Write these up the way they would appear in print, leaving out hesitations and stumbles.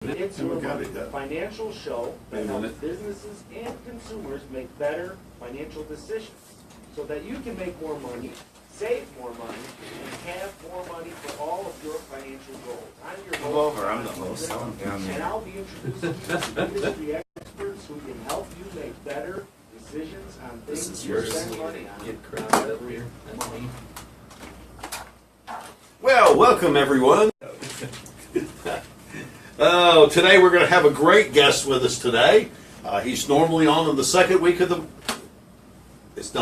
It's a financial show that helps businesses and consumers make better financial decisions so that you can make more money, save more money, and have more money for all of your financial goals. I'm your host, I'm the host. and I'll be introducing you to industry experts who can help you make better decisions on things you spend money on. Get crowded over here. Well, welcome everyone. Today we're going to have a great guest with us today. He's normally on in the second week of the...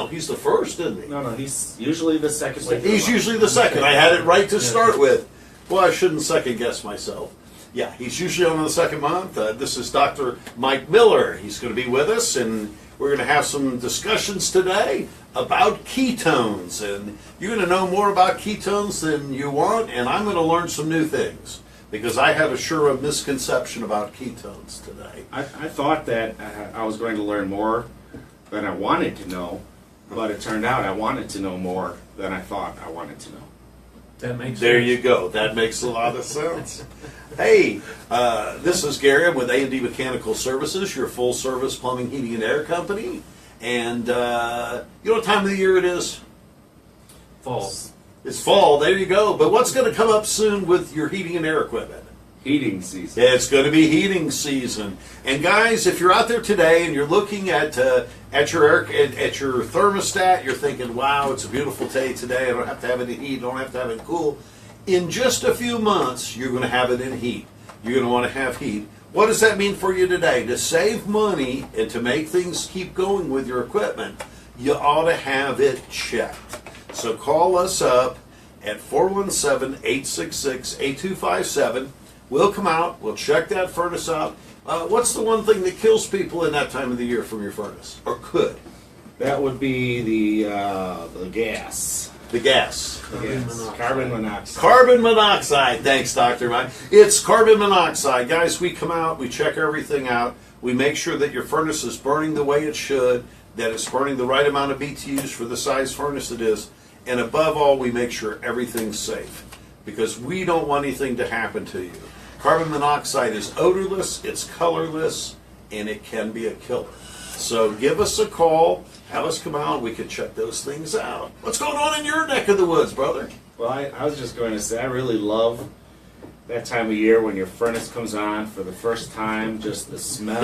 he's the first, isn't he? No, he's usually the second week. He's usually the second. I had it right to start with. Well, I shouldn't second guess myself. Yeah, he's usually on in the second month. This is Dr. Mike Miller. He's going to be with us, and we're going to have some discussions today about ketones. And you're going to know more about ketones than you want, and I'm going to learn some new things, because I had a misconception about ketones today. I thought that I was going to learn more than I wanted to know, but it turned out I wanted to know more than I thought I wanted to know. That makes There sense. you go. That makes a lot of sense. Hey, this is Gary. I'm with A&D Mechanical Services, your full-service plumbing, heating, and air company. And you know what time of the year it is? Fall. It's fall. There you go. But what's going to come up soon with your heating and air equipment? Heating season. It's going to be heating season. And guys, if you're out there today and you're looking at your thermostat, you're thinking, "Wow, it's a beautiful day today. I don't have to have it in heat. I don't have to have it cool." In just a few months, you're going to have it in heat. You're going to want to have heat. What does that mean for you today? To save money and to make things keep going with your equipment, you ought to have it checked. So call us up at 417-866-8257. We'll come out. We'll check that furnace out. What's the one thing that kills people in that time of the year from your furnace? Or could? That would be the gas. The gas. Carbon monoxide. Carbon monoxide. Thanks, Dr. Mike. It's carbon monoxide. Guys, we come out. We check everything out. We make sure that your furnace is burning the way it should, that it's burning the right amount of BTUs for the size furnace it is. And above all, we make sure everything's safe, because we don't want anything to happen to you. Carbon monoxide is odorless, it's colorless, and it can be a killer. So give us a call, have us come out, we can check those things out. What's going on in your neck of the woods, brother? Well, I was just going to say, I really love that time of year when your furnace comes on for the first time, just the smell.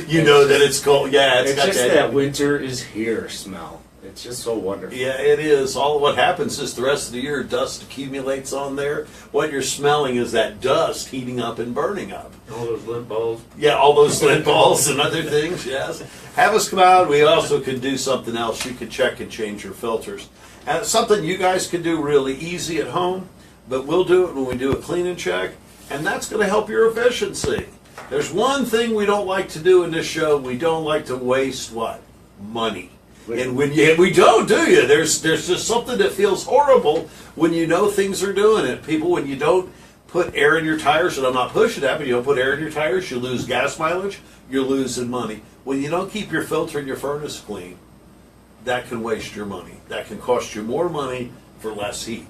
You know that it's cold. Yeah, It's just that winter is here smell. It's just so wonderful. Yeah, it is. All what happens is the rest of the year, dust accumulates on there. What you're smelling is that dust heating up and burning up. All those lint balls. Yeah, all those lint balls and other things, yes. Have us come out. We also could do something else. You could check and change your filters. And it's something you guys can do really easy at home, but we'll do it when we do a clean and check, and that's going to help your efficiency. There's one thing we don't like to do in this show. We don't like to waste what? Money. And when we don't, do you? There's just something that feels horrible when you know things are doing it. People, when you don't put air in your tires, and I'm not pushing that, but you don't put air in your tires, you lose gas mileage, you're losing money. When you don't keep your filter and your furnace clean, that can waste your money. That can cost you more money for less heat.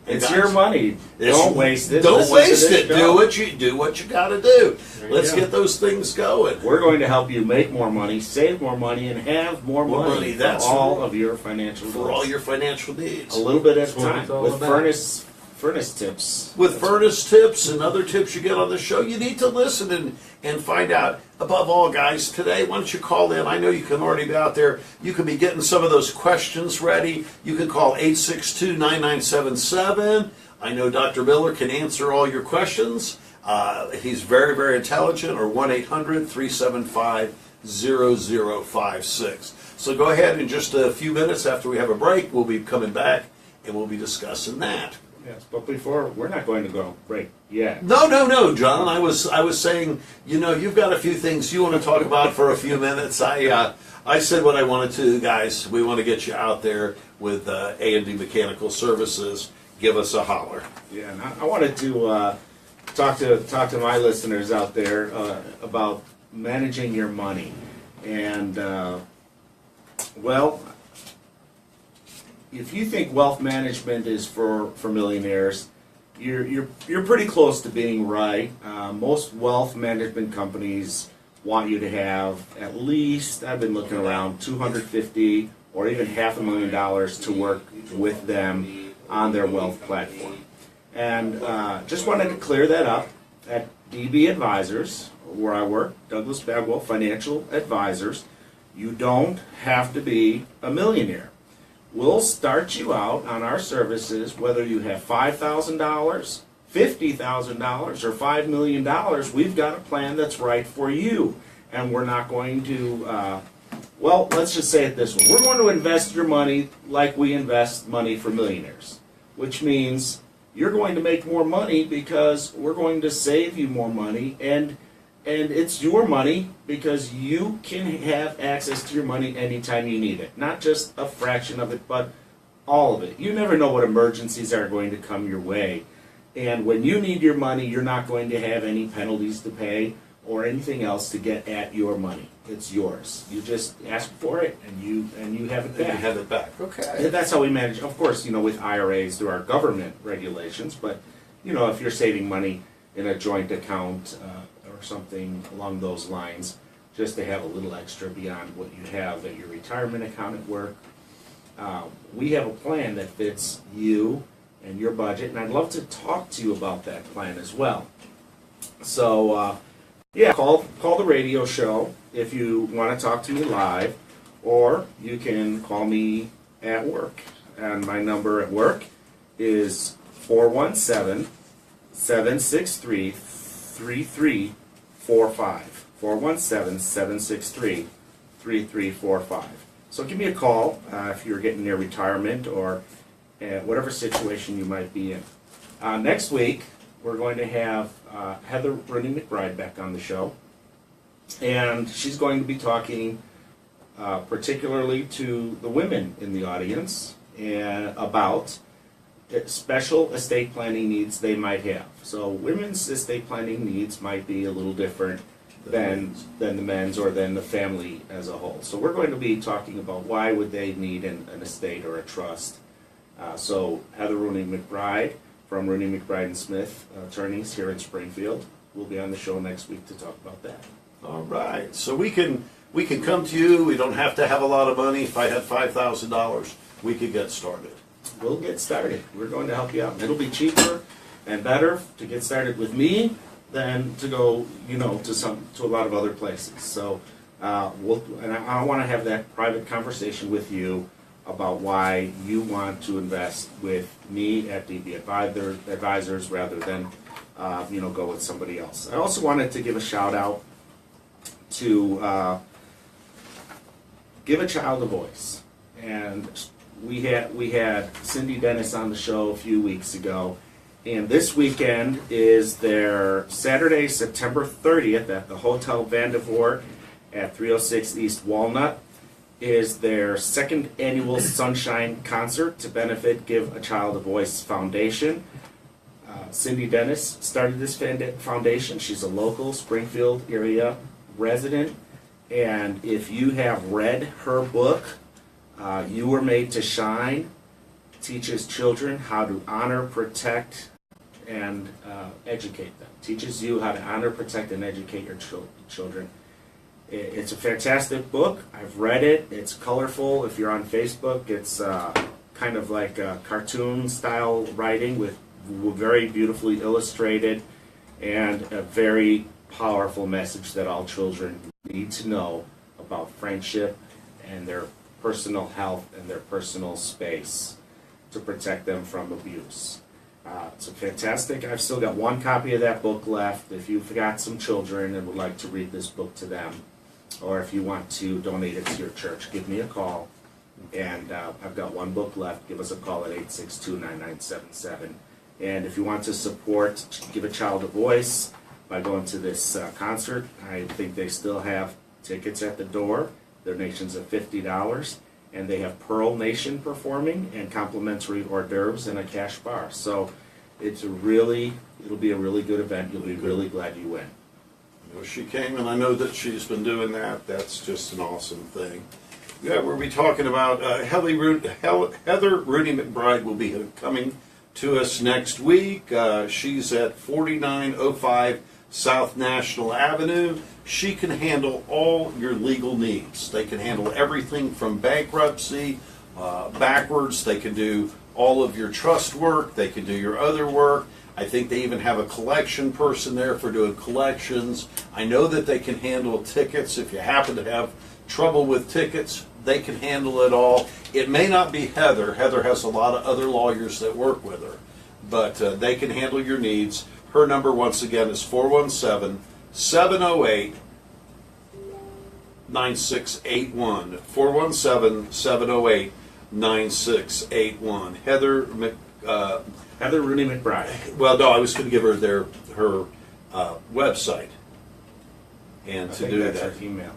It's your money. Don't waste it. Don't waste it. Do what you got to do. Let's get those things going. We're going to help you make more money, save more money, and have more money for That's all of your financial needs. For all your financial needs. A little bit at a That's what time it's all with about. furnace tips. With furnace tips and other tips you get on the show, you need to listen and find out. Above all, guys, today, why don't you call in? I know you can already be out there. You can be getting some of those questions ready. You can call 862-9977. I know Dr. Miller can answer all your questions. He's very, very intelligent, or 1-800-375-0056. So go ahead in just a few minutes after we have a break. We'll be coming back, and we'll be discussing that. Yes, but before, we're not going to go break yet. No, John. I was saying, you've got a few things you want to talk about for a few minutes. I said what I wanted to, guys. We want to get you out there with A&D Mechanical Services. Give us a holler. Yeah, and I wanted to talk to my listeners out there about managing your money, and well, if you think wealth management is for millionaires, you're pretty close to being right. Most wealth management companies want you to have at least, I've been looking around, $250 or even $500,000 to work with them on their wealth platform. And just wanted to clear that up. At DB Advisors, where I work, Douglas Bagwell Financial Advisors, you don't have to be a millionaire. We'll start you out on our services whether you have $5,000, $50,000, or $5 million. We've got a plan that's right for you. And we're not going to, well, let's just say it this way. We're going to invest your money like we invest money for millionaires, which means you're going to make more money because we're going to save you more money, and it's your money because you can have access to your money anytime you need it. Not just a fraction of it, but all of it. You never know what emergencies are going to come your way. And when you need your money, you're not going to have any penalties to pay or anything else to get at your money. It's yours. You just ask for it, and you have it back. You have it back. Okay. That's how we manage. Of course, with IRAs, there are government regulations, but if you're saving money in a joint account or something along those lines, just to have a little extra beyond what you have at your retirement account at work, we have a plan that fits you and your budget, and I'd love to talk to you about that plan as well. So. Yeah, call the radio show if you want to talk to me live, or you can call me at work. And my number at work is 417-763-3345. 417-763-3345. So give me a call if you're getting near retirement or whatever situation you might be in. Next week, we're going to have Heather Rooney McBride back on the show, and she's going to be talking particularly to the women in the audience and about special estate planning needs they might have. So women's estate planning needs might be a little different than the men's or than the family as a whole. So we're going to be talking about why would they need an estate or a trust. So Heather Rooney McBride from Rooney McBride and Smith attorneys here in Springfield will be on the show next week to talk about that. All right. So we can come to you. We don't have to have a lot of money. If I had $5,000, we could get started. We'll get started. We're going to help you out. It'll be cheaper and better to get started with me than to go, to a lot of other places. So I want to have that private conversation with you about why you want to invest with me at DB Advisors rather than go with somebody else. I also wanted to give a shout out to Give a Child a Voice, and we had Cindy Dennis on the show a few weeks ago, and this weekend is their Saturday, September 30th at the Hotel Vandevort at 306 East Walnut. Is their second annual Sunshine Concert to benefit Give a Child a Voice Foundation. Cindy Dennis started this foundation. She's a local Springfield area resident, and if you have read her book, You Were Made to Shine, teaches children how to honor, protect, and educate them. Teaches you how to honor, protect, and educate your children. It's a fantastic book. I've read it. It's colorful. If you're on Facebook, it's kind of like cartoon-style writing with very beautifully illustrated and a very powerful message that all children need to know about friendship and their personal health and their personal space to protect them from abuse. It's a fantastic. I've still got one copy of that book left. If you've got some children and would like to read this book to them, or if you want to donate it to your church, give me a call. And I've got one book left. Give us a call at 862-9977. And if you want to support Give a Child a Voice by going to this concert, I think they still have tickets at the door. Donations of $50. And they have Pearl Nation performing and complimentary hors d'oeuvres and a cash bar. So it'll be a really good event. You'll be really glad you went. Well, she came, and I know that she's been doing that. That's just an awesome thing. Yeah, we'll be talking about Heather Rooney McBride will be coming to us next week. She's at 4905 South National Avenue. She can handle all your legal needs. They can handle everything from bankruptcy backwards. They can do all of your trust work. They can do your other work. I think they even have a collection person there for doing collections. I know that they can handle tickets. If you happen to have trouble with tickets, they can handle it all. It may not be Heather. Heather has a lot of other lawyers that work with her, but they can handle your needs. Her number, once again, is 417-708-9681. 417-708-9681. Heather Rooney McBride. Well, no, I was going to give her her website, and I to think do that's that, her email.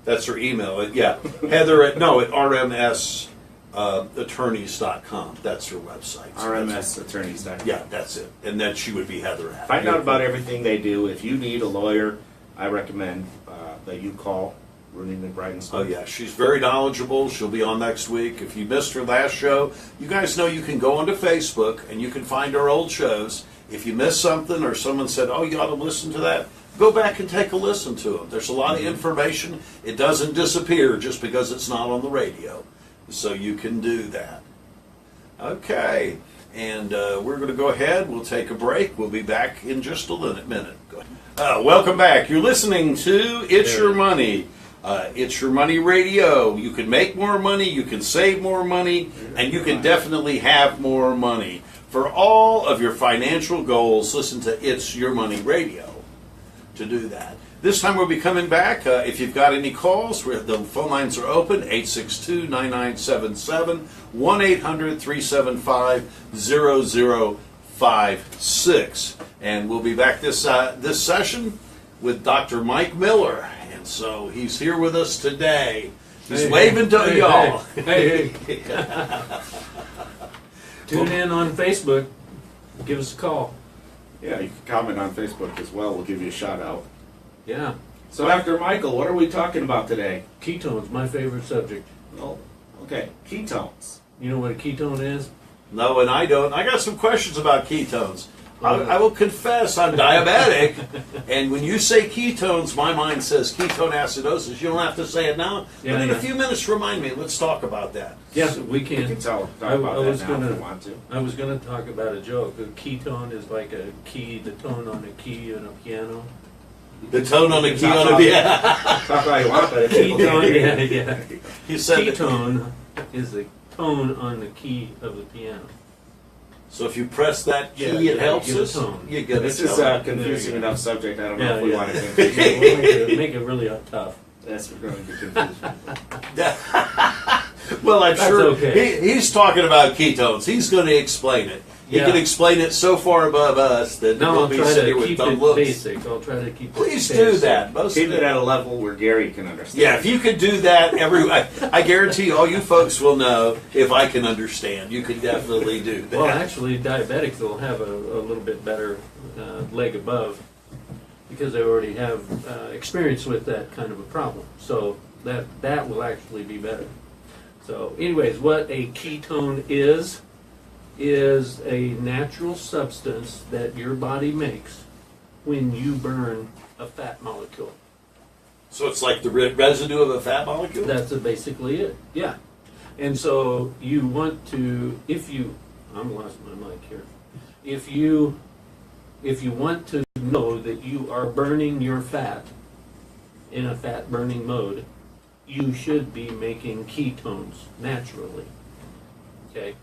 that's her email. Yeah, Heather at rmsattorneys.com. That's her website. So RMSattorneys.com. yeah, that's it, and then she would be Heather at. Find out about everything they do. If you need a lawyer, I recommend that you call Rooney McBride and Oh Sons. yeah, she's very knowledgeable. She'll be on next week. If you missed her last show, you guys know you can go onto Facebook and you can find our old shows. If you missed something or someone said, "Oh, you ought to listen to that," go back and take a listen to them. There's a lot of information. It doesn't disappear just because it's not on the radio. So you can do that. Okay, and we're going to go ahead. We'll take a break. We'll be back in just a minute. Go ahead. Welcome back. You're listening to It's Your Money. It's Your Money Radio. You can make more money, you can save more money, and you can definitely have more money. For all of your financial goals, listen to It's Your Money Radio to do that. This time we'll be coming back. If you've got any calls, the phone lines are open, 862-9977, 1-800-375-0056. And we'll be back this session with Dr. Mike Miller. And so he's here with us today. He's waving to y'all. Hey. Tune in on Facebook. Give us a call. Yeah, you can comment on Facebook as well. We'll give you a shout out. Yeah. So, Dr. Michael, what are we talking about today? Ketones, my favorite subject. Oh, okay, ketones. You know what a ketone is? No, and I don't. I got some questions about ketones. I will confess I'm diabetic, and when you say ketones, my mind says ketone acidosis. You don't have to say it now, Yeah, but in yeah. a few minutes, remind me. Let's talk about that. Yes, we You can can. talk I about was that now gonna- if you want to. I was going to talk about a joke. A ketone is like a key, the tone on a key in a piano. The tone on the key on a piano. Talk all you want, but if people can't Ketone, hear you. yeah. You said Ketone is the tone on the key of the piano. so. If you press that key, Yeah, it yeah, helps you get a us. tone. You get This a is tone. a confusing There you go. enough subject. I don't know Yeah, if we yeah. want to Yeah, continue. we'll make it really tough. That's going to confuse people. Well, I'm That's sure okay. he's talking about ketones. He's going to explain it. He Yeah. can explain it so far above us that No, we'll I'll be try sitting to here with keep dumb it looks. basic. I'll try to keep it Please do basic. that. Most Keep of it at a level where Gary can understand. Yeah, if you could do that, I guarantee all you folks will know if I can understand. You can definitely do that. Well, actually, diabetics will have a little bit better leg above because they already have experience with that kind of a problem. So that will actually be better. So anyways, what a ketone is a natural substance that your body makes when you burn a fat molecule. So it's like the residue of a fat molecule? That's basically it. Yeah. And so you want to, I'm lost my mic here. If you want to know that you are burning your fat in a fat burning mode, you should be making ketones naturally. Okay?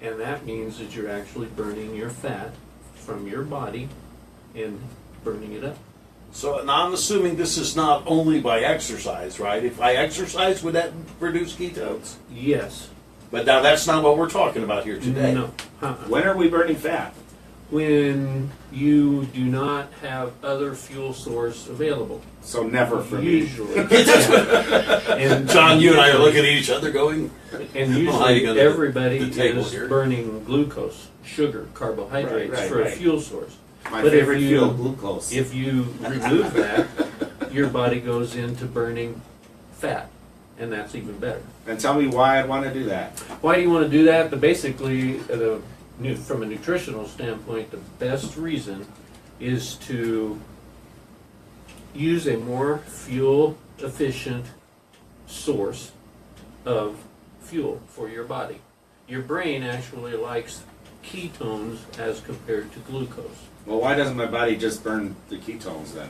And that means that you're actually burning your fat from your body and burning it up. So now I'm assuming this is not only by exercise, right? If I exercise, would that produce ketones? Yes. But now that's not what we're talking about here today. No. When are we burning fat? When you do not have other fuel source available. So never for me. Usually. And John, you and I are looking at each other going, And How you usually gonna- everybody the table is here? burning glucose, sugar, carbohydrates Right, for right. a fuel source. My But if favorite you- fuel, glucose. If you remove that, your body goes into burning fat, and that's even better. And tell me why I'd want to do that. Why do you want to do that? Basically, the from a nutritional standpoint, the best reason is to use a more fuel efficient source of fuel for your body. Your brain actually likes ketones as compared to glucose. Well, why doesn't my body just burn the ketones then?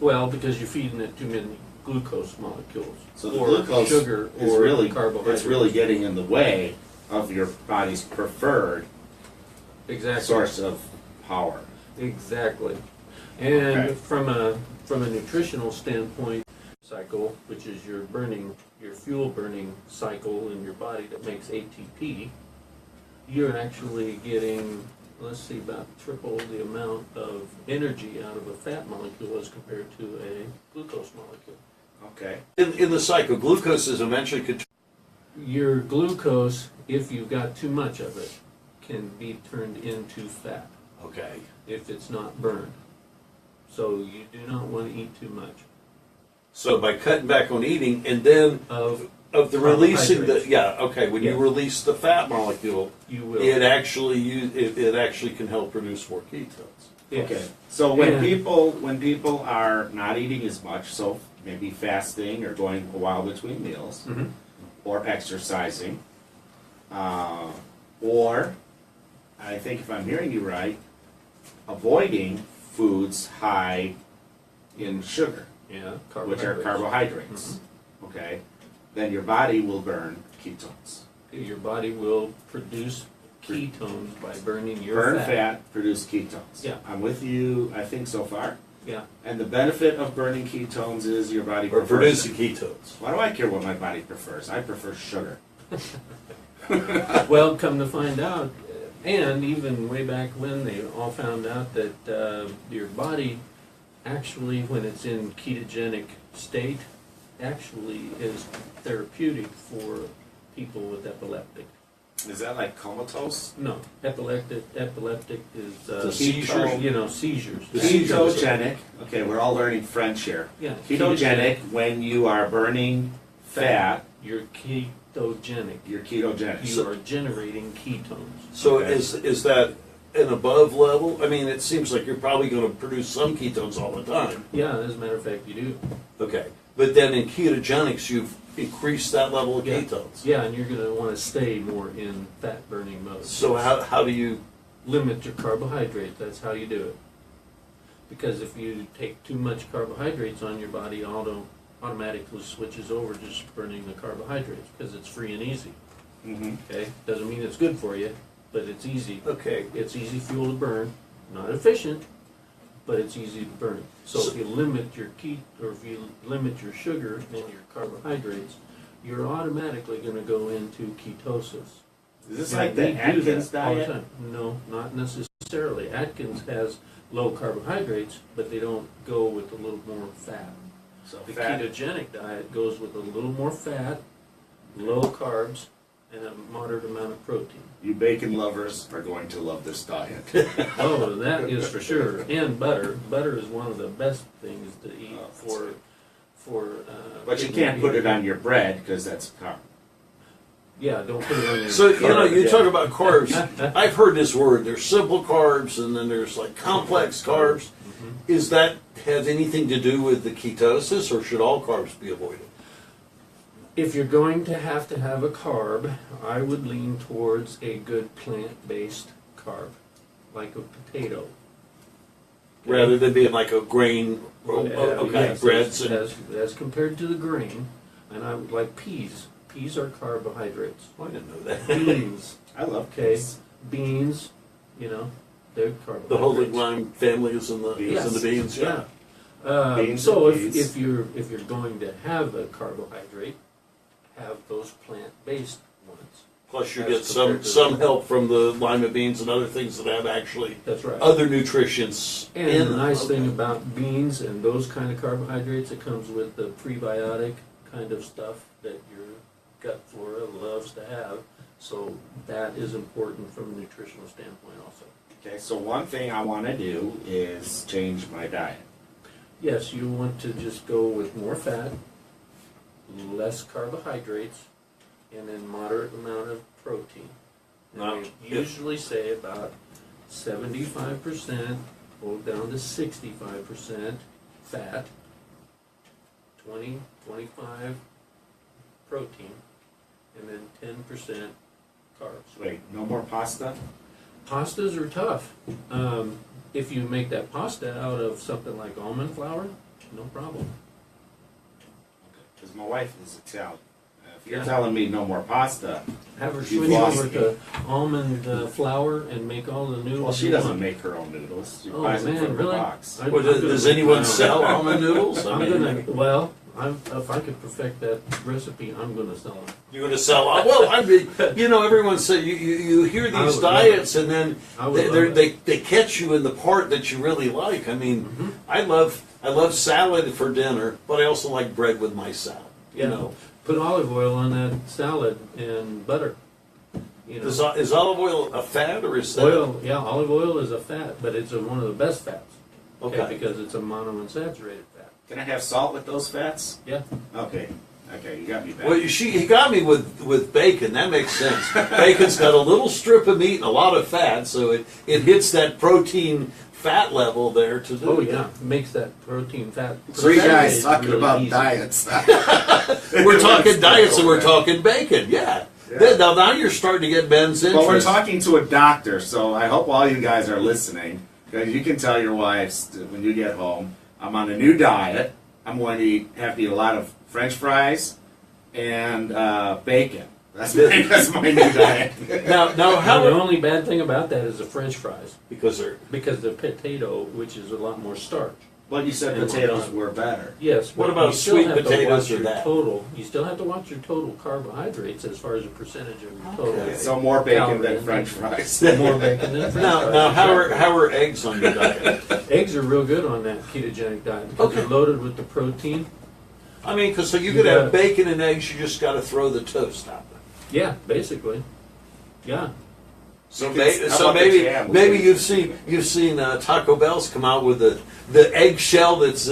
Well, because you're feeding it too many glucose molecules, So the or glucose sugar, is or really, carbohydrates. it's really getting in the way of your body's preferred exactly. source of power. Exactly. And Okay. from a nutritional standpoint, cycle, which is your fuel burning cycle in your body that makes ATP, you're actually getting, let's see, about triple the amount of energy out of a fat molecule as compared to a glucose molecule. Okay. In the cycle, glucose is eventually Your glucose, if you've got too much of it, can be turned into fat okay. if it's not burned. So you do not want to eat too much So by cutting back on eating, and then of of the releasing the carbohydrates. when you Yeah. release the fat molecule, You will. it actually can help produce more ketones. Yes. Okay. So when And- people are not eating as much, so maybe fasting or going a while between meals, Mhm. or exercising, or I think if I'm hearing you right, avoiding foods high in sugar, Yeah, which are carbohydrates. Okay, then your body will burn ketones. Your body will produce ketones by burning your Burn fat. fat, produce ketones. Yeah. I'm with you, I think, so far. Yeah. And the benefit of burning ketones is your body Or prefers producing ketones. Why do I care what my body prefers? I prefer sugar. Well, come to find out, and even way back when, they all found out that your body actually, when it's in ketogenic state, actually is therapeutic for people with epileptic. Is that like comatose? No, epileptic is The seizures? seizures. The seizures. Ketogenic. Okay, we're all learning French here. Yeah, Ketogenic, when you are burning fat, You're ketogenic. you're ketogenic. You are generating ketones. So Okay. is that an above level? I mean, it seems like you're probably going to produce some ketones all the time. Yeah, as a matter of fact, you do. Okay, but then in ketogenics, you've increased that level of Yeah. ketones. Yeah, and you're going to want to stay more in fat burning mode. So how do you? Limit your carbohydrates. That's how you do it. Because if you take too much carbohydrates on your body, automatically switches over to just burning the carbohydrates because it's free and easy. Mm-hmm. Okay, doesn't mean it's good for you, but it's easy. Okay, It's easy fuel to burn, not efficient, but it's easy to burn. So if you limit your if you limit your sugar and your carbohydrates, you're automatically going to go into ketosis. Is this And like the we do Atkins that all the diet? time. No, not necessarily. Atkins has low carbohydrates, but they don't go with a little more fat. So The fat. ketogenic diet goes with a little more fat, low carbs, and a moderate amount of protein. You bacon lovers are going to love this diet. Oh, that is for sure. And butter. Butter is one of the best things to eat Oh, for. But you can't put it on your bread because that's carb. Yeah, don't put it on your. so you Yeah. talk about carbs. I've heard this word. There's simple carbs, and then there's like complex carbs. Is that have anything to do with the ketosis, or should all carbs be avoided? If you're going to have a carb, I would lean towards a good plant-based carb, like a potato. Rather than being like a grain, Yes, breads and as compared to the grain, and I would like peas. Peas are carbohydrates. I didn't know that. Beans, I love okay, peas. beans, they're carbohydrates. The holy lime family is in the beans. Yeah. Beans So and if peas. you're going to have a carbohydrate, have those plant-based ones. Plus, you As get compared to some help from the lima beans and other things that have actually That's right. other nutrients. And in the them. nice thing Okay. about beans and those kind of carbohydrates, it comes with the prebiotic kind of stuff that your gut flora loves to have. So that is important from a nutritional standpoint also. Okay, so one thing I want to do is change my diet. Yes, you want to just go with more fat, less carbohydrates, and then moderate amount of protein. And we usually say about 75%, go down to 65% fat, 25 protein, and then 10% carbs. Wait, no more pasta? Pastas are tough. If you make that pasta out of something like almond flour, no problem. Because my wife is Italian. If you're Yeah. telling me no more pasta, Have her You've switch lost over me. to almond flour and make all the noodles. well, she you doesn't want. make her own noodles. She Oh buys them man, from really? the box. I'm Well, gonna- does anyone sell almond noodles? I'm gonna. Well, if I could perfect that recipe, I'm gonna sell it. You're going to sell. Well, I mean, everyone say you hear I these would love diets, and then I would love they catch you in the part that you really like. I mean, I love salad for dinner, but I also like bread with my salad. Yeah. You know, Put olive oil on that salad and butter. You know, is olive oil a fat or is that oil. Yeah, olive oil is a fat, but it's one of the best fats. Okay. Because it's a monounsaturated fat. Can I have salt with those fats? Yeah. Okay. Okay, you got me back. Well, he got me with bacon. That makes sense. Bacon's got a little strip of meat and a lot of fat, so it hits that protein fat level there to do. Oh yeah, makes that protein fat. Three guys percentage talking really about easy. diets. We're talking diets and we're talking bacon. Yeah. Yeah. Now you're starting to get Ben's interest. Well, we're talking to a doctor, so I hope all you guys are listening. Because you can tell your wives when you get home, I'm on a new diet. I'm going to have to eat a lot of French fries and bacon. That's my new diet. Now Now, how the only bad thing about that is the French fries, because they're because the potato, which is a lot more starch. Well, you said potatoes were better. Yes. What but about you still sweet have to potatoes watch or your that? Total. You still have to watch your total carbohydrates as far as a percentage of your total. Okay. So more bacon Calorie than French fries. More bacon than French now fries. how are eggs on your diet? Eggs are real good on that ketogenic diet because Okay. they're loaded with the protein. I mean, because so you You could have got- bacon and eggs. You just got to throw the toast out. Yeah, basically. Yeah. So, How about the jam? maybe you've seen Taco Bell's come out with the eggshell that's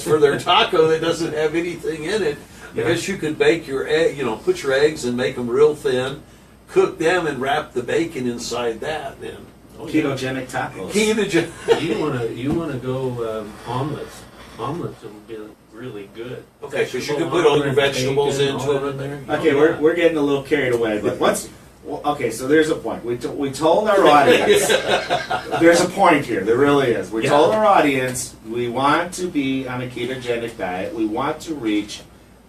for their taco that doesn't have anything in it. I Yeah. guess you could bake your egg, put your eggs and make them real thin, cook them and wrap the bacon inside that. Then Oh, yeah. Ketogenic tacos. You wanna go omelets. Omelets will be really good. Okay, 'cause you Vegetable can put all your omelet, vegetables bacon, into all it. there. Okay, Oh, yeah. we're getting a little carried away, but okay, so there's a point. We told our audience, there's a point here, there really is. We Yeah. told our audience we want to be on a ketogenic diet, we want to reach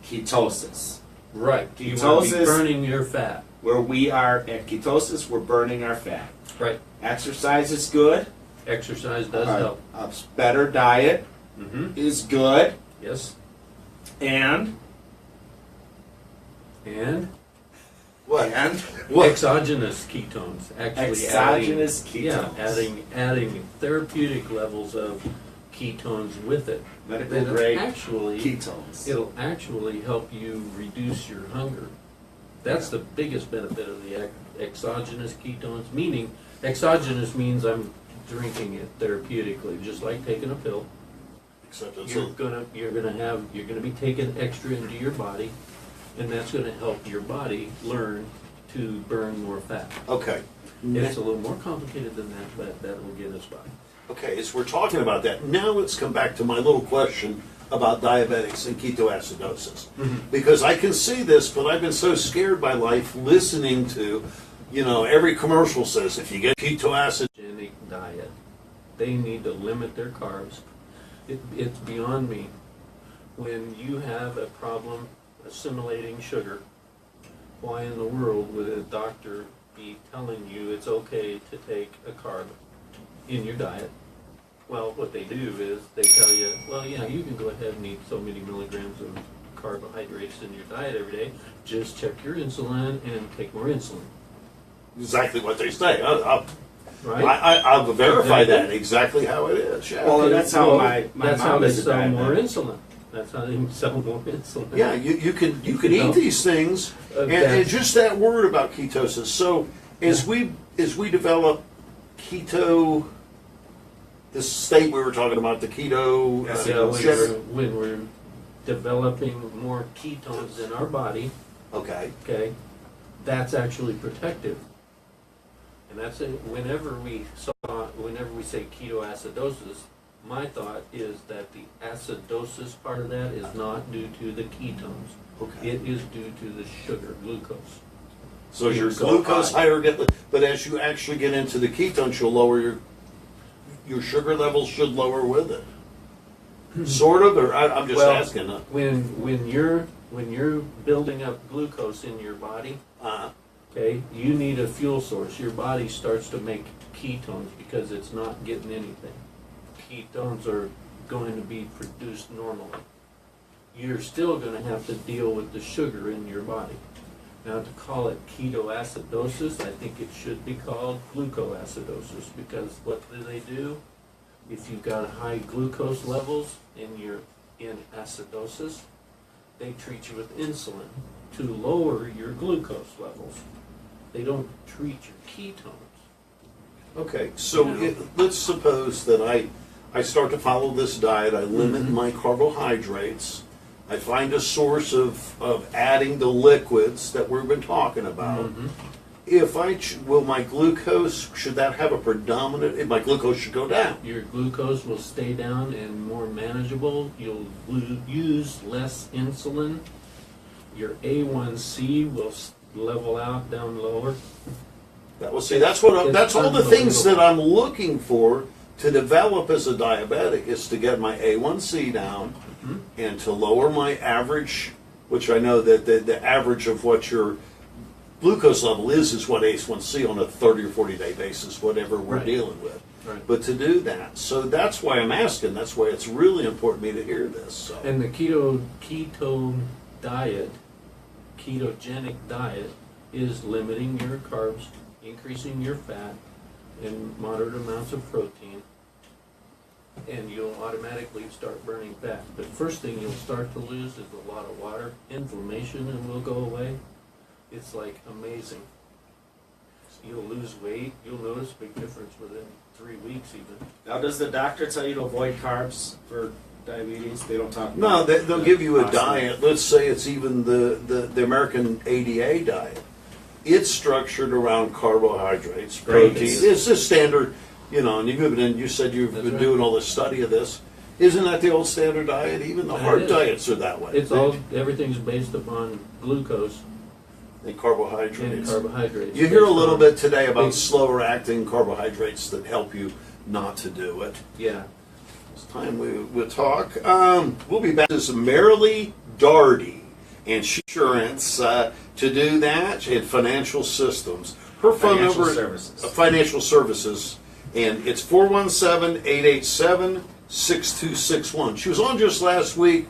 ketosis. Right. You want to be Ketosis- burning your fat. Where we are at ketosis, we're burning our fat. Right. Exercise is good. Exercise does A help. better diet Mm-hmm. is good. Yes. And What? what? Exogenous ketones. Actually Exogenous adding, ketones. Yeah, adding therapeutic levels of ketones with it. Medical Then grade actually, ketones. it'll actually help you reduce your hunger. That's the biggest benefit of the exogenous ketones. Meaning, exogenous means I'm drinking it therapeutically, just like taking a pill. Except it's You're gonna be taking extra into your body, and that's gonna help your body learn to burn more fat. okay. It's a little more complicated than that, but that will get us by. Okay, so we're talking about that. Now let's come back to my little question about diabetics and ketoacidosis. Because I can see this, but I've been so scared by life listening to, every commercial says if you get Ketogenic diet, they need to limit their carbs. It's beyond me. When you have a problem assimilating sugar, why in the world would a doctor be telling you it's okay to take a carb in your diet? Well, what they do is they tell you, well, yeah, you can go ahead and eat so many milligrams of carbohydrates in your diet every day. Just check your insulin and take more insulin. exactly what they say. Right? I'll verify that exactly how it is. Yeah. Well, that's how my that's how mom they is a sell more diabetic. insulin. That's how they sell more insulin. Yeah, you can No. eat these things, and just that word about ketosis. So as we develop keto, this state we were talking about, the keto. Yes, Yeah, Sugar. when we're developing more ketones in our body, Okay. okay, that's actually protective And that's it. Whenever we say ketoacidosis, my thought is that the acidosis part of that is not due to the ketones. Okay. It is due to the sugar, glucose. So your So glucose high. higher, but as you actually get into the ketones, you'll lower your sugar levels should lower with it. Sort of, or I'm just Well, asking. When you're building up glucose in your body, okay, you need a fuel source. Your body starts to make ketones because it's not getting anything. Ketones are going to be produced normally. You're still going to have to deal with the sugar in your body. Now, to call it ketoacidosis, I think it should be called glucoacidosis, because what do? If you've got high glucose levels and you're in acidosis, they treat you with insulin to lower your glucose levels. They don't treat your ketones. Okay, so let's suppose that I start to follow this diet. I limit my carbohydrates. I find a source of adding the liquids that we've been talking about. If will my glucose, should that have a predominant, my glucose should go down? Your glucose will stay down and more manageable. You'll use less insulin. Your A1C will level out down lower. That's all the things that I'm looking for to develop as a diabetic, is to get my A1C down and to lower my average, which I know that the average of what your glucose level is what A1C on a 30 or 40 day basis, whatever we're dealing with. Right. But to do that, so that's why I'm asking. That's why it's really important to me to hear this. So. And the ketogenic diet is limiting your carbs, increasing your fat, and moderate amounts of protein, and you'll automatically start burning fat. The first thing you'll start to lose is a lot of water. Inflammation will go away. It's like amazing. You'll lose weight. You'll notice a big difference within 3 weeks even. Now, does the doctor tell you to avoid carbs for diabetes? They don't talk about No, they'll give you a possibly. diet. Let's say it's even the American ADA diet. It's structured around carbohydrates, protein. Grains. It's a standard, and you said you've That's been right. doing all this study of this. Isn't that the old standard diet? Even the It hard is. diets are that way. Everything's based upon glucose And and carbohydrates. carbohydrates. You hear a based little on- bit today about based- slower acting carbohydrates that help you not to do it. Yeah. It's time we'll talk. We'll be back to Marilee Darty and insurance to do that and financial systems. Her phone Financial number services. Financial services, and it's 417-887-6261. She was on just last week.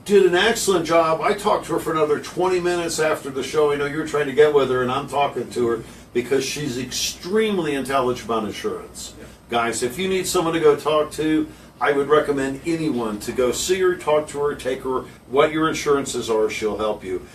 Did an excellent job. I talked to her for another 20 minutes after the show. I know you were trying to get with her, and I'm talking to her because she's extremely intelligent about insurance. Yeah. Guys, if you need someone to go talk to, I would recommend anyone to go see her, talk to her, take her what your insurances are. She'll help you.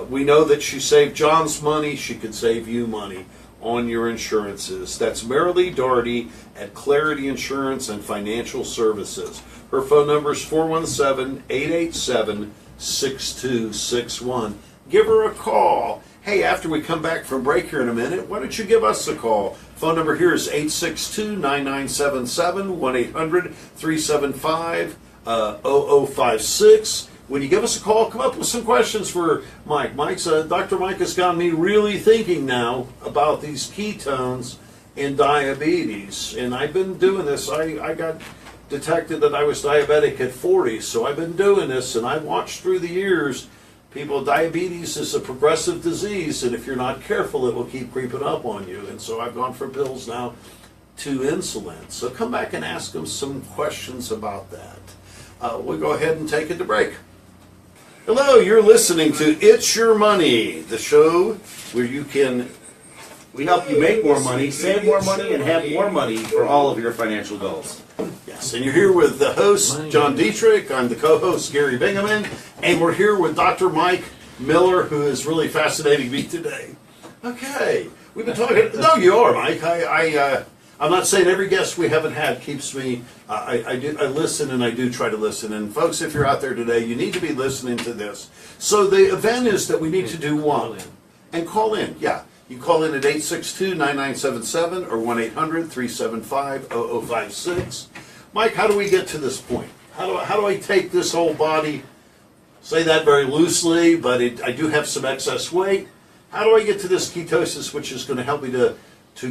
We know that she saved John's money. She could save you money on your insurances. That's Marilee Darty at Clarity Insurance and Financial Services. Her phone number is 417-887-6261. Give her a call. Hey, after we come back from break here in a minute, why don't you give us a call? Phone number here is 862-9977, 1-800-375-0056. When you give us a call, come up with some questions for Mike. Dr. Mike has got me really thinking now about these ketones and diabetes. And I've been doing this. I got detected that I was diabetic at 40, so I've been doing this, and I've watched through the years. Diabetes is a progressive disease, and if you're not careful, it will keep creeping up on you. And so I've gone from pills now to insulin. So come back and ask them some questions about that. We'll go ahead and take it to break. Hello, you're listening to It's Your Money, the show where you can... We help you make more money, save more money, and have more money for all of your financial goals. Yes, and you're here with the host, John Dittrich. I'm the co-host, Gary Bingaman. And we're here with Dr. Mike Miller, who is really fascinating me today. Okay, we've been talking... No, you are, Mike. I'm not saying every guest we haven't had keeps me... I listen, and I do try to listen. And folks, if you're out there today, you need to be listening to this. So the event is that we need to do one. And call in, yeah. You call in at 862-9977 or 1-800-375-0056. Mike, how do we get to this point? How do I take this whole body, say that very loosely, but I do have some excess weight. How do I get to this ketosis, which is going to help me to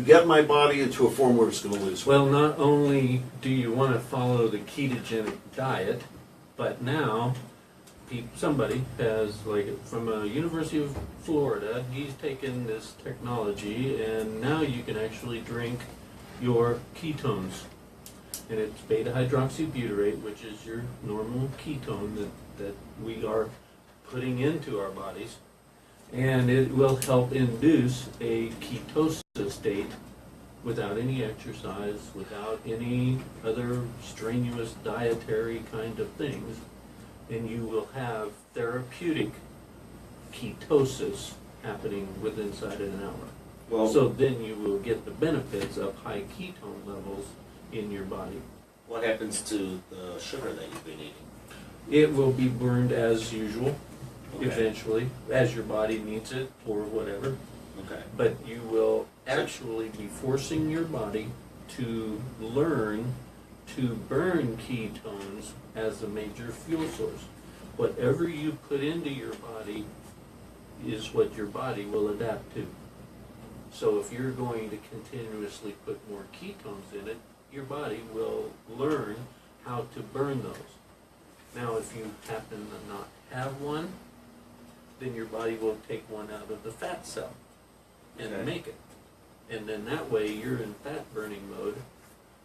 get my body into a form where it's going to lose weight? Well, not only do you want to follow the ketogenic diet, but now somebody has, like from a University of Florida, he's taken this technology and now you can actually drink your ketones. And it's beta-hydroxybutyrate, which is your normal ketone that we are putting into our bodies. And it will help induce a ketosis state without any exercise, without any other strenuous dietary kind of things. And you will have therapeutic ketosis happening within inside of an hour. Well, So then you will get the benefits of high ketone levels in your body. what happens to the sugar that you've been eating? It will be burned as usual, Okay. eventually, as your body needs it or whatever. Okay. But you will actually be forcing your body to learn to burn ketones as a major fuel source. Whatever you put into your body is what your body will adapt to. So if you're going to continuously put more ketones in it, your body will learn how to burn those. Now, if you happen to not have one, then your body will take one out of the fat cell and Okay. make it. And then that way you're in fat burning mode.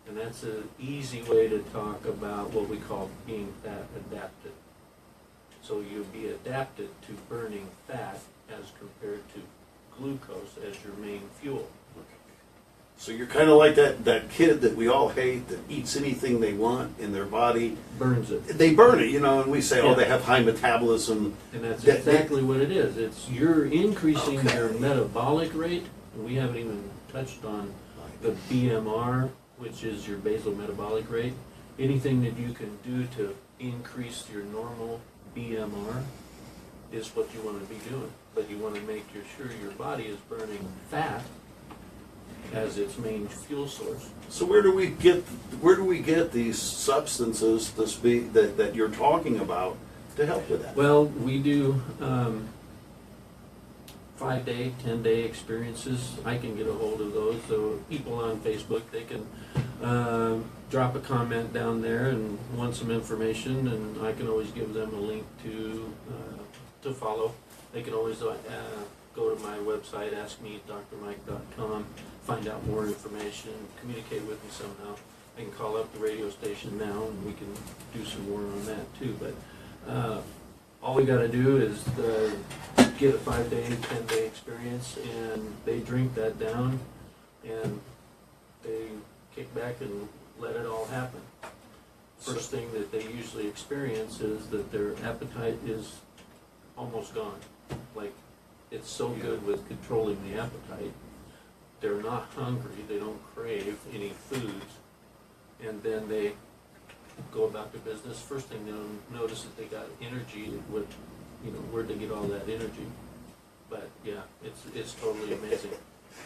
And that's an easy way to talk about what we call being fat adapted. So you'll be adapted to burning fat as compared to glucose as your main fuel. So you're kind of like that kid that we all hate that eats anything they want in their body. Burns it. They burn it, and we say, oh, Yeah. they have high metabolism. And that's That- exactly what it is. It's you're increasing Okay. your metabolic rate, and we haven't even touched on the BMR, which is your basal metabolic rate. Anything that you can do to increase your normal BMR is what you want to be doing. But you want to make sure your body is burning fat as its main fuel source. So where do we get these substances that you're talking about to help with that? Well, we do 5-day, 10-day experiences. I can get a hold of those. So people on Facebook, they can drop a comment down there and want some information, and I can always give them a link to follow. They can always go to my website, askme.drmike.com, find out more information, communicate with me somehow. They can call up the radio station now, and we can do some more on that too. But all we got to do is get a 5-day, 10-day experience, and they drink that down, and they kick back and let it all happen. First thing that they usually experience is that their appetite is almost gone. Like, it's so good with controlling the appetite. They're not hungry, they don't crave any foods, and then they go about their business. First thing they'll notice that they got energy. Where'd they get all that energy? But yeah, it's totally amazing.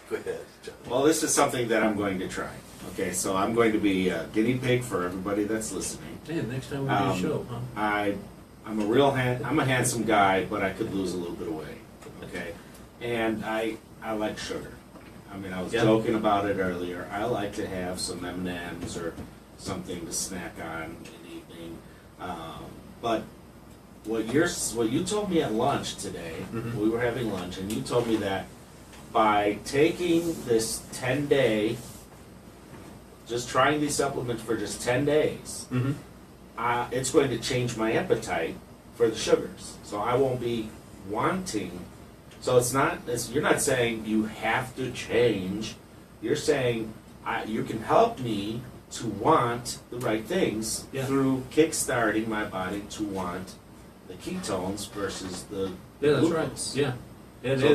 Go ahead, John. Well, this is something that I'm going to try. Okay, so I'm going to be a guinea pig for everybody that's listening. Man, next time we do a show, huh? I'm a handsome guy, but I could lose a little bit of weight. Okay, and I like sugar. I mean, I was Yeah. joking about it earlier. I like to have some M&Ms or something to snack on in the evening. But what you told me at lunch today, we were having lunch, and you told me that by taking this 10-day, just trying these supplements for just 10 days, Mm-hmm. it's going to change my appetite for the sugars. So I won't be wanting. So you're not saying you have to change. You're saying you can help me to want the right things Yeah. through kickstarting my body to want the ketones versus the Yeah, that's glucose. right. Yeah. And So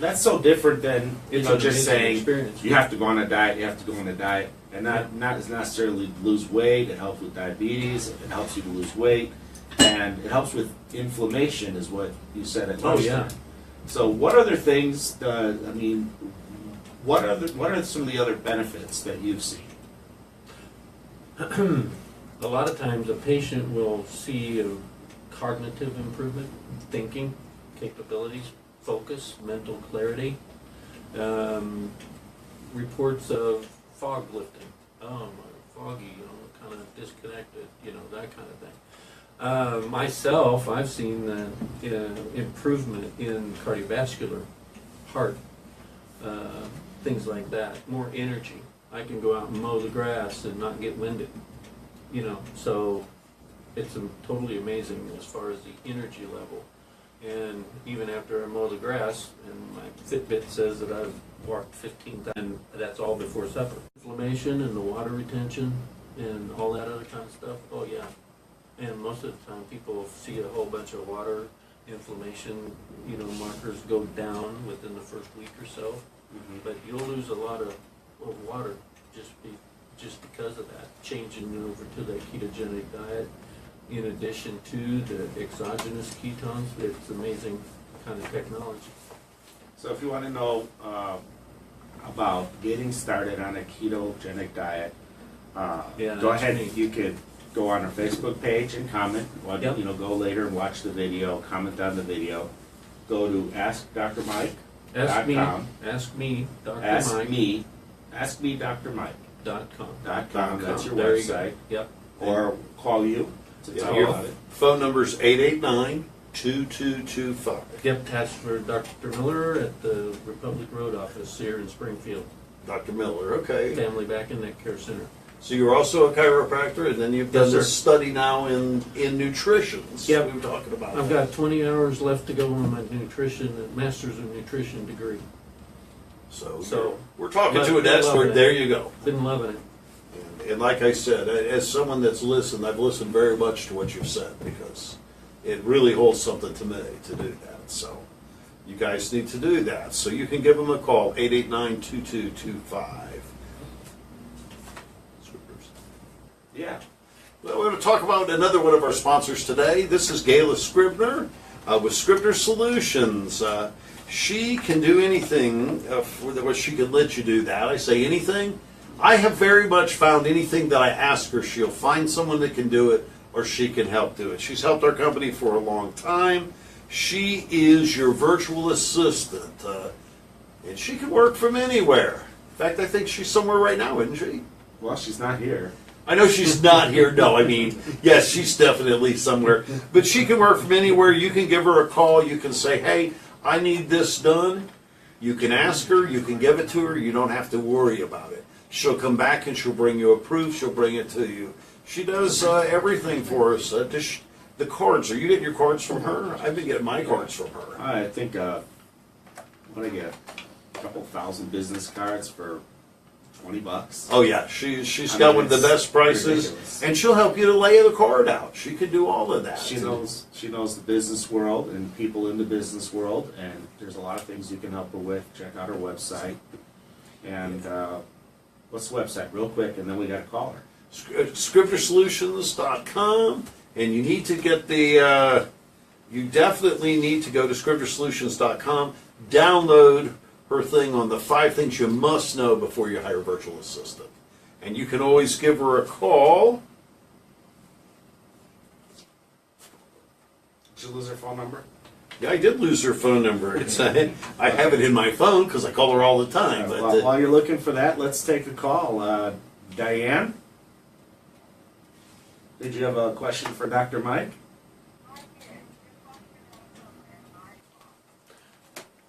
that's so different than it's just an amazing saying experience. you have to go on a diet. You have to go on a diet, and not necessarily lose weight. It helps with diabetes. It helps you to lose weight, and it helps with inflammation, is what you said at Oh lunch. yeah. So what other things, what are some of the other benefits that you've seen? A lot of times a patient will see a cognitive improvement, thinking capabilities, focus, mental clarity, reports of fog lifting. Oh, my foggy, kind of disconnected, that kind of thing. Myself, I've seen improvement in cardiovascular, heart, things like that, more energy. I can go out and mow the grass and not get winded, so it's totally amazing as far as the energy level. And even after I mow the grass, and my Fitbit says that I've walked 15 times, that's all before supper. Inflammation and the water retention and all that other kind of stuff, oh yeah. And most of the time people see a whole bunch of water inflammation, markers go down within the first week or so. Mm-hmm. But you'll lose a lot of water just because of that, changing over to the ketogenic diet. In addition to the exogenous ketones, it's amazing kind of technology. So if you want to know about getting started on a ketogenic diet, go ahead. You could go on our Facebook page and comment. Yep. Go later and watch the video, comment on the video. Go to AskDrMike.com. Ask me, Dr. Mike. AskMeDrMike.com. .com. That's your There website. You go. Yep. Or call you to tell Your about it. phone number is 889-2225. Yep, that's for Dr. Miller at the Republic Road office here in Springfield. Dr. Miller, okay. Family Back and Neck Care Center. So you're also a chiropractor, and then you've done Yes, sir. this study now in nutrition. Yep. We were talking about I've that. got 20 hours left to go on my Master's of Nutrition degree. So we're talking to an Been loving expert. it. There you go. Been loving it. And like I said, as someone that's listened, I've listened very much to what you've said because it really holds something to me to do that. So you guys need to do that. So you can give them a call, 889-2225. Yeah. Well, we're going to talk about another one of our sponsors today. This is Gayla Scribner with Scribner Solutions. She can do anything, she can let you do that. I say anything. I have very much found anything that I ask her, she'll find someone that can do it or she can help do it. She's helped our company for a long time. She is your virtual assistant, and she can work from anywhere. In fact, I think she's somewhere right now, isn't she? Well, she's not here. I know she's not here. No, I mean, yes, she's definitely somewhere. But she can work from anywhere. You can give her a call. You can say, hey, I need this done. You can ask her. You can give it to her. You don't have to worry about it. She'll come back and she'll bring you a proof. She'll bring it to you. She does everything for us. The cards, are you getting your cards from her? I've been getting my cards from her. I think, what I get? A couple thousand business cards for $20. Oh yeah, she's got one of the best prices, ridiculous. and she'll help you to lay the card out. She can do all of that. She knows the business world and people in the business world, and there's a lot of things you can help her with. Check out her website. And what's the website, real quick, and then we got to call her. ScriptorSolutions.com, and you need to get the. You definitely need to go to ScriptorSolutions.com, download her thing on the 5 things you must know before you hire a virtual assistant. And you can always give her a call. Did you lose her phone number? Yeah, I did lose her phone number. I have it in my phone because I call her all the time. But, Well, while you're looking for that, let's take a call. Diane? Did you have a question for Dr. Mike?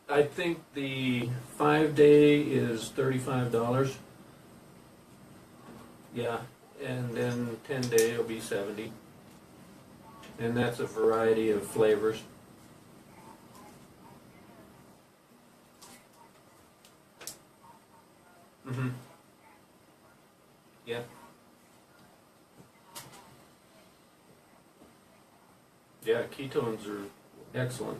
I think the 5-day is $35. Yeah, and then 10-day will be $70. And that's a variety of flavors. Mm-hmm. Yeah. Yeah, ketones are excellent.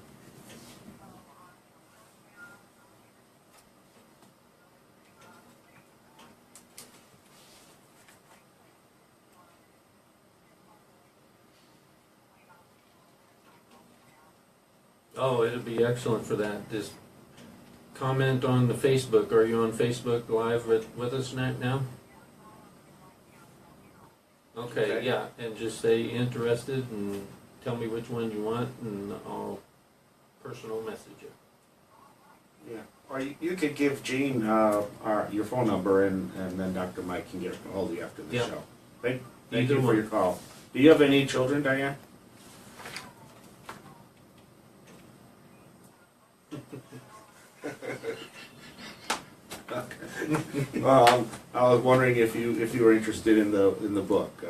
Oh, it'd be excellent for that. Just comment on the Facebook. Are you on Facebook Live with us now? Okay, yeah, and just say interested and tell me which one you want, and I'll personal message you. Yeah. Or you could give Gene your phone number, and then Dr. Mike can get a hold of you after the Yeah. show. Thank Either you for one. your call. Do you have any children, Diane? I was wondering if you were interested in the book.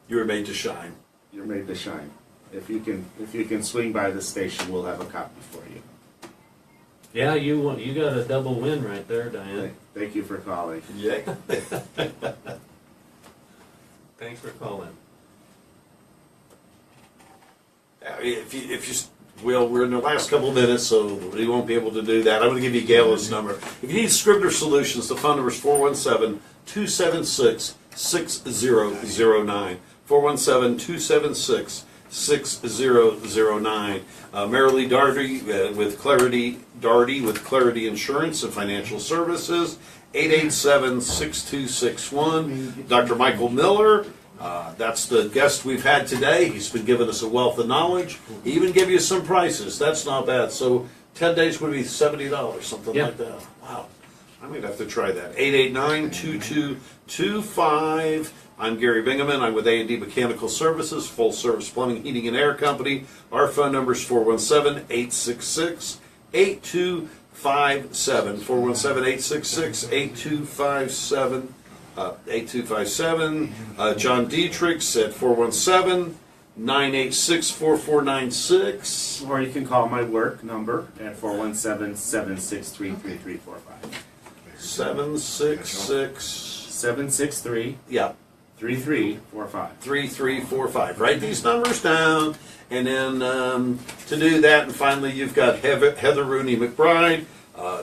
You were made to shine. You're made to shine. If you can swing by the station, we'll have a copy for you. Yeah, you got a double win right there, Diane. Thank you for calling. Yeah. Thanks for calling. Well, we're in the last couple of minutes, so we won't be able to do that. I'm going to give you Gail's number. If you need Scribner Solutions, the phone number is 417-276-6009. 417-276-6009. Marilee Darty with Clarity Insurance and Financial Services, 887-6261. Dr. Michael Miller, that's the guest we've had today. He's been giving us a wealth of knowledge. He even gave you some prices. That's not bad. So 10 days would be $70, something like that. Wow. I'm going to have to try that. 889-2225. I'm Gary Bingaman. I'm with A&D Mechanical Services, full service plumbing, heating, and air company. Our phone number is 417-866-8257. 417-866-8257. 8257. John Dittrich at 417-986-4496. Or you can call my work number at 417-763-3345. 766. 763 Yeah. 3345. 3345. Write these numbers down, and then to do that, and finally you've got Heather Rooney McBride.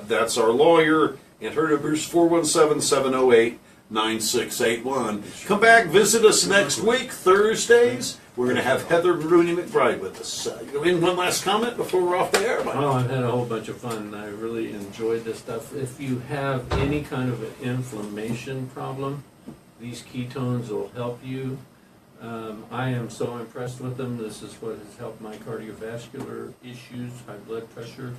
That's our lawyer, and her number is 417-708-9681. Come back, visit us next week, Thursdays. We're going to have Heather Rooney McBride with us. In one last comment before we're off the air, Mike? Oh, I've had a whole bunch of fun. I really enjoyed this stuff. If you have any kind of an inflammation problem, these ketones will help you. I am so impressed with them. This is what has helped my cardiovascular issues, high blood pressure.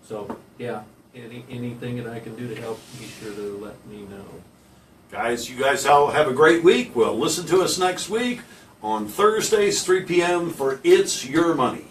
So, yeah, anything that I can do to help, be sure to let me know. Guys, you guys all have a great week. Well, listen to us next week on Thursdays, 3 p.m. for It's Your Money.